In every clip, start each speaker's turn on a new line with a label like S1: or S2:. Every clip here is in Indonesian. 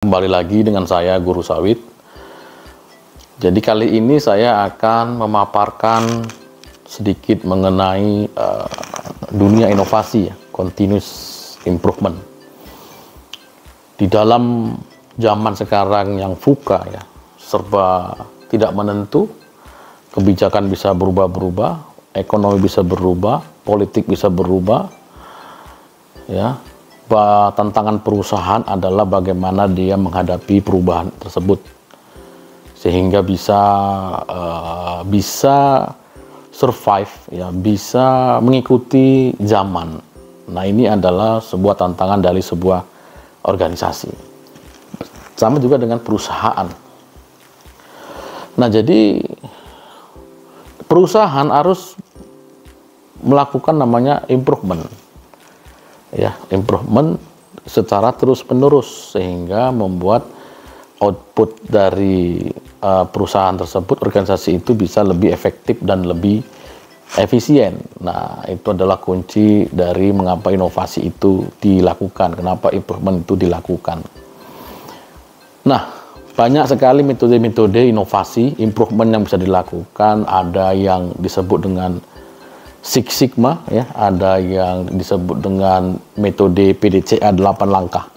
S1: Kembali lagi dengan saya Guru Sawit. Jadi kali ini saya akan memaparkan sedikit mengenai dunia inovasi, continuous improvement. Di dalam zaman sekarang yang VUCA, serba tidak menentu, kebijakan bisa berubah-berubah, ekonomi bisa berubah, politik bisa berubah, tantangan perusahaan adalah bagaimana dia menghadapi perubahan tersebut sehingga bisa survive, bisa mengikuti zaman. Nah, ini adalah sebuah tantangan dari sebuah organisasi. Sama juga dengan perusahaan. Nah, jadi perusahaan harus melakukan namanya improvement. Improvement secara terus-menerus sehingga membuat output dari perusahaan tersebut, organisasi itu bisa lebih efektif dan lebih efisien. Nah, itu adalah kunci dari mengapa inovasi itu dilakukan, kenapa improvement itu dilakukan. Nah, banyak sekali metode-metode inovasi, improvement yang bisa dilakukan. Ada yang disebut dengan Six Sigma, ada yang disebut dengan metode PDCA 8 langkah.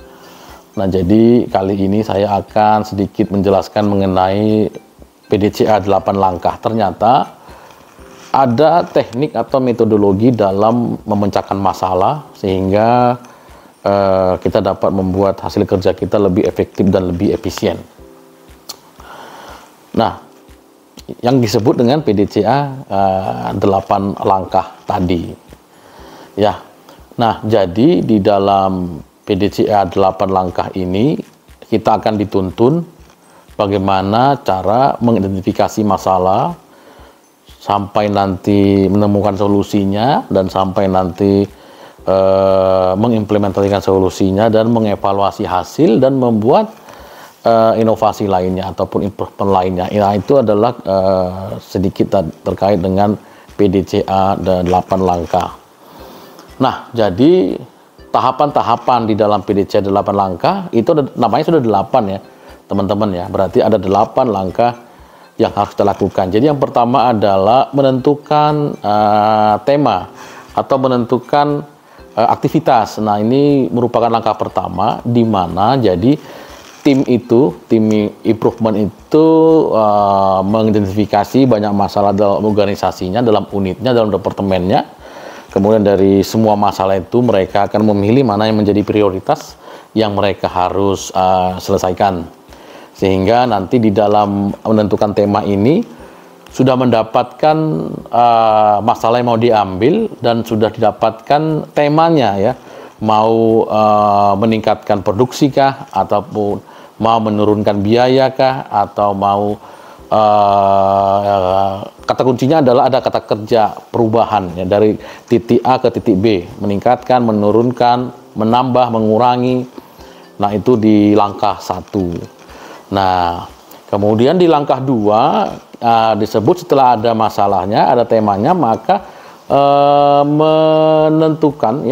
S1: Nah, jadi kali ini saya akan sedikit menjelaskan mengenai PDCA 8 langkah. Ternyata ada teknik atau metodologi dalam memecahkan masalah sehingga kita dapat membuat hasil kerja kita lebih efektif dan lebih efisien. Nah, yang disebut dengan PDCA 8 langkah tadi. Nah, jadi di dalam PDCA 8 langkah ini kita akan dituntun bagaimana cara mengidentifikasi masalah sampai nanti menemukan solusinya dan sampai nanti mengimplementasikan solusinya dan mengevaluasi hasil dan membuat inovasi lainnya ataupun improvement lainnya. Itu adalah sedikit terkait dengan PDCA dan 8 langkah. Nah, jadi tahapan-tahapan di dalam PDCA 8 langkah itu namanya sudah 8 teman-teman Berarti ada 8 langkah yang harus kita lakukan. Jadi yang pertama adalah menentukan tema atau menentukan aktivitas. Nah, ini merupakan langkah pertama di mana jadi tim improvement itu mengidentifikasi banyak masalah dalam organisasinya, dalam unitnya, dalam departemennya. Kemudian dari semua masalah itu mereka akan memilih mana yang menjadi prioritas yang mereka harus selesaikan. Sehingga nanti di dalam menentukan tema ini sudah mendapatkan masalah yang mau diambil dan sudah didapatkan temanya mau meningkatkan produksi kah, ataupun mau menurunkan biaya kah, atau mau kata kuncinya adalah ada kata kerja perubahan dari titik A ke titik B, meningkatkan, menurunkan, menambah, mengurangi. Nah, itu di langkah 1. Nah, kemudian di langkah 2 disebut setelah ada masalahnya, ada temanya, maka menentukan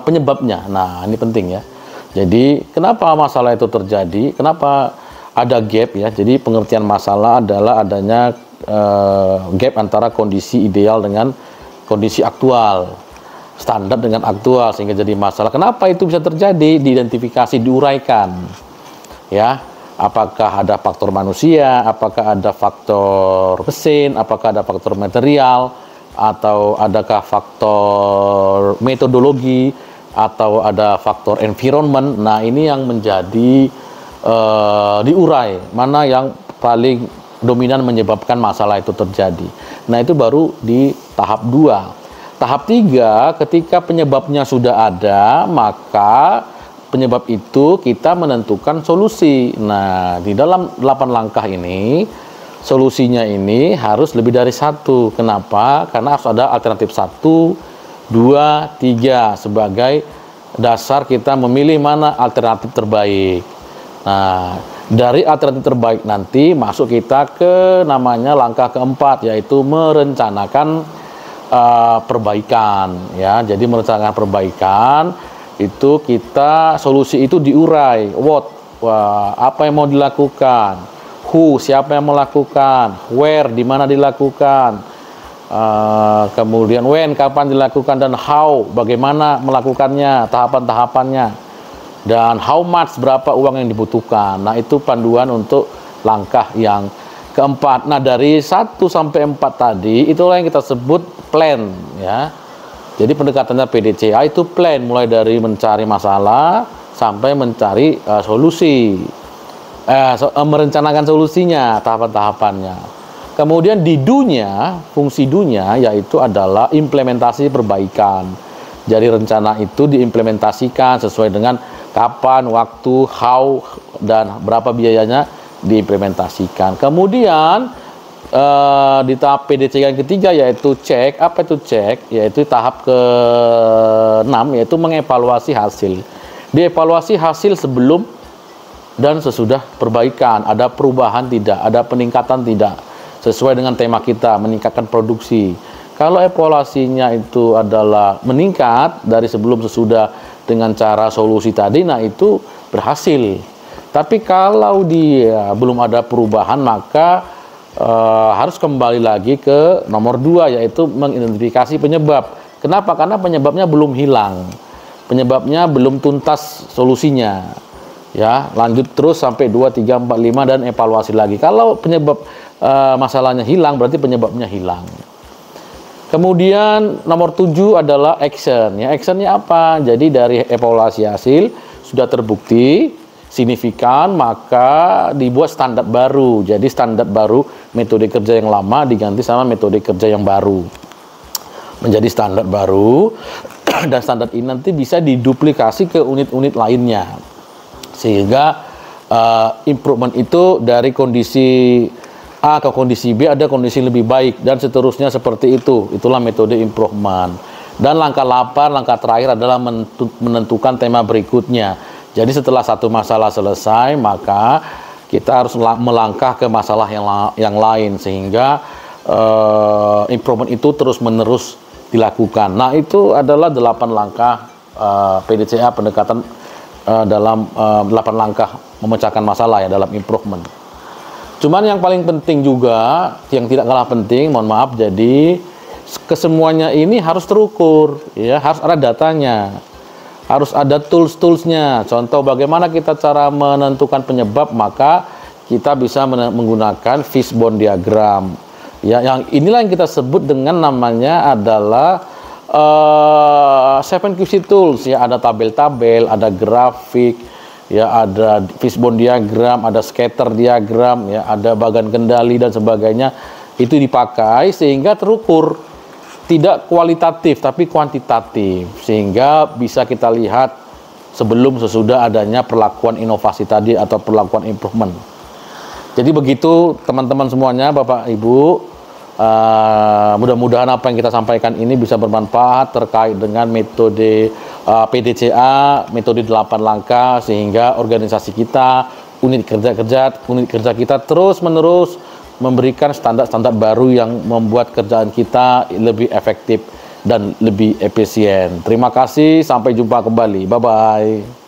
S1: penyebabnya. Nah, ini penting Jadi kenapa masalah itu terjadi? Kenapa ada gap Jadi pengertian masalah adalah adanya gap antara kondisi ideal dengan kondisi aktual, standar dengan aktual sehingga jadi masalah. Kenapa itu bisa terjadi? Diidentifikasi, diuraikan. Apakah ada faktor manusia? Apakah ada faktor mesin? Apakah ada faktor material? Atau adakah faktor metodologi, atau ada faktor environment? Nah, ini yang menjadi diurai, mana yang paling dominan menyebabkan masalah itu terjadi. Nah, itu baru di tahap 2. Tahap 3, ketika penyebabnya sudah ada, maka penyebab itu kita menentukan solusi. Nah, di dalam 8 langkah ini solusinya ini harus lebih dari 1. Kenapa? Karena harus ada alternatif 1, 2, 3 sebagai dasar kita memilih mana alternatif terbaik. Nah, dari alternatif terbaik nanti masuk kita ke namanya langkah keempat, yaitu merencanakan perbaikan. Jadi merencanakan perbaikan itu kita solusi itu diurai. apa yang mau dilakukan, who, siapa yang melakukan, where, di mana dilakukan, kemudian when, kapan dilakukan, dan how, bagaimana melakukannya, tahapan-tahapannya, dan how much, berapa uang yang dibutuhkan. Nah, itu panduan untuk langkah yang keempat. Nah, dari 1 sampai 4 tadi itulah yang kita sebut plan, ya. Jadi pendekatannya PDCA itu plan, mulai dari mencari masalah sampai mencari solusi, merencanakan solusinya, tahapan-tahapannya. Kemudian di do-nya, fungsi do-nya yaitu adalah implementasi perbaikan. Jadi rencana itu diimplementasikan sesuai dengan kapan, waktu, how, dan berapa biayanya diimplementasikan. Kemudian di tahap PDCA yang ketiga yaitu cek. Apa itu cek? Yaitu tahap ke-6, yaitu mengevaluasi hasil. Dievaluasi hasil sebelum dan sesudah perbaikan. Ada perubahan tidak? Ada peningkatan tidak? Sesuai dengan tema kita, meningkatkan produksi. Kalau evaluasinya itu adalah meningkat dari sebelum sesudah dengan cara solusi tadi, nah itu berhasil. Tapi kalau dia belum ada perubahan, maka harus kembali lagi ke nomor 2, yaitu mengidentifikasi penyebab. Kenapa? Karena penyebabnya belum hilang, penyebabnya belum tuntas solusinya, ya. Lanjut terus sampai 2, 3, 4, 5 dan evaluasi lagi. Kalau penyebab masalahnya hilang, berarti penyebabnya hilang. Kemudian nomor 7 adalah action, ya. Actionnya apa? Jadi dari evaluasi hasil sudah terbukti signifikan, maka dibuat standar baru. Jadi standar baru, metode kerja yang lama diganti sama metode kerja yang baru, menjadi standar baru. Dan standar ini nanti bisa diduplikasi ke unit-unit lainnya, sehingga improvement itu dari kondisi A ke kondisi B ada kondisi lebih baik, dan seterusnya seperti itu. Itulah metode improvement. Dan langkah 8, langkah terakhir adalah menentukan tema berikutnya. Jadi setelah satu masalah selesai, maka kita harus melangkah ke masalah yang lain, sehingga improvement itu terus-menerus dilakukan. Nah, itu adalah 8 langkah PDCA, pendekatan dalam 8 langkah memecahkan masalah, ya, dalam improvement. Cuman yang paling penting juga, yang tidak kalah penting, mohon maaf, jadi kesemuanya ini harus terukur, ya, harus ada datanya. Harus ada tools-toolsnya. Contoh bagaimana kita cara menentukan penyebab, maka kita bisa menggunakan fishbone diagram. Ya, yang inilah yang kita sebut dengan namanya adalah 7QC tools. Ya, ada tabel-tabel, ada grafik, ya, ada fishbone diagram, ada scatter diagram, ya, ada bagan kendali dan sebagainya. Itu dipakai sehingga terukur. Tidak kualitatif tapi kuantitatif, sehingga bisa kita lihat sebelum sesudah adanya perlakuan inovasi tadi atau perlakuan improvement. Jadi begitu teman-teman semuanya, Bapak Ibu, mudah-mudahan apa yang kita sampaikan ini bisa bermanfaat terkait dengan metode PDCA, metode 8 langkah, sehingga organisasi kita, unit kerja kita terus-menerus memberikan standar-standar baru yang membuat kerjaan kita lebih efektif dan lebih efisien. Terima kasih, sampai jumpa kembali. Bye-bye.